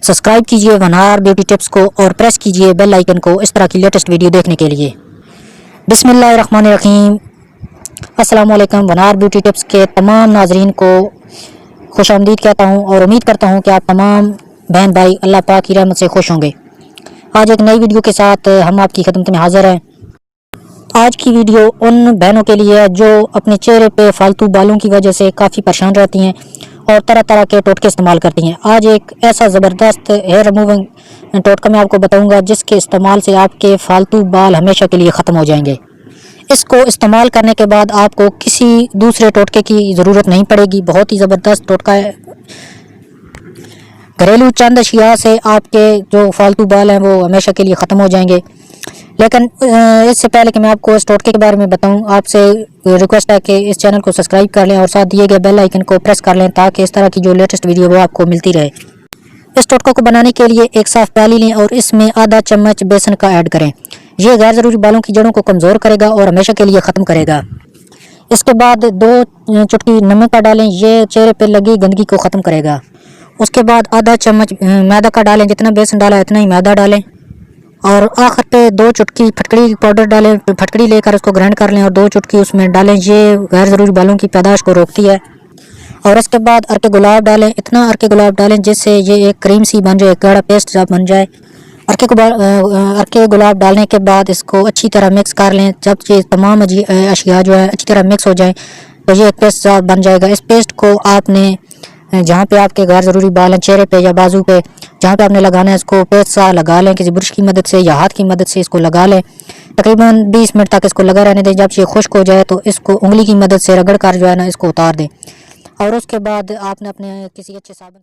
Subscribe कीजिए वनहार beauty tips को और प्रेस कीजिए बेल आइकन को इस तरह की लेटेस्ट वीडियो देखने के लिए। बिस्मिल्लाहिर्रहमानिर्रहीम। अस्सलाम वालेकुम। वनहार ब्यूटी टिप्स के तमाम नाजरीन को खुशामदीद कहता हूँ और उम्मीद करता हूँ कि आप तमाम बहन भाई अल्लाह पाक की रहमत से खुश होंगे। आज एक नई वीडियो के साथ हम आपकी खिदमत में हाजिर हैं। आज की वीडियो उन बहनों के लिए है जो अपने चेहरे पे फालतू बालों की वजह से काफ़ी परेशान रहती हैं और तरह तरह के टोटके इस्तेमाल करती हैं। आज एक ऐसा ज़बरदस्त हेयर रिमूविंग टोटका मैं आपको बताऊंगा जिसके इस्तेमाल से आपके फालतू बाल हमेशा के लिए ख़त्म हो जाएंगे। इसको इस्तेमाल करने के बाद आपको किसी दूसरे टोटके की ज़रूरत नहीं पड़ेगी। बहुत ही ज़बरदस्त टोटका है। घरेलू चंद अशिया से आपके जो फालतू बाल हैं वो हमेशा के लिए ख़त्म हो जाएंगे। लेकिन इससे पहले कि मैं आपको इस टोटके के बारे में बताऊं, आपसे रिक्वेस्ट है कि इस चैनल को सब्सक्राइब कर लें और साथ दिए गए बेल आइकन को प्रेस कर लें ताकि इस तरह की जो लेटेस्ट वीडियो वो आपको मिलती रहे। इस टोटका को बनाने के लिए एक साफ़ प्याली लें और इसमें आधा चम्मच बेसन का ऐड करें। ये गैर ज़रूरी बालों की जड़ों को कमज़ोर करेगा और हमेशा के लिए ख़त्म करेगा। इसके बाद 2 चुटकी नमक का डालें। ये चेहरे पर लगी गंदगी को ख़त्म करेगा। उसके बाद आधा चम्मच मैदा का डालें। जितना बेसन डाला इतना ही मैदा डालें और आखिर पे 2 चुटकी फटकड़ी पाउडर डालें। फटकड़ी लेकर उसको ग्राइंड कर लें और 2 चुटकी उसमें डालें। ये गैर ज़रूरी बालों की पैदाश को रोकती है। और इसके बाद अर्के गुलाब डालें। इतना अर्के गुलाब डालें जिससे ये एक क्रीम सी बन जाए, एक गाढ़ा पेस्ट सा बन जाए। अर्के गुलाब डालने के बाद इसको अच्छी तरह मिक्स कर लें। जब ये तमाम अशिया जो है अच्छी तरह मिक्स हो जाए तो ये एक पेस्ट सा बन जाएगा। इस पेस्ट को आपने जहाँ पे आपके गैर ज़रूरी बाल हैं, चेहरे पे या बाजू पे, जहाँ पे आपने लगाना है इसको पेस्ट सा लगा लें। किसी ब्रश की मदद से या हाथ की मदद से इसको लगा लें। तकरीबन 20 मिनट तक इसको लगा रहने दें। जब ये खुश्क हो जाए तो इसको उंगली की मदद से रगड़ कर जो है ना इसको उतार दें। और उसके बाद आपने अपने किसी अच्छे साबुन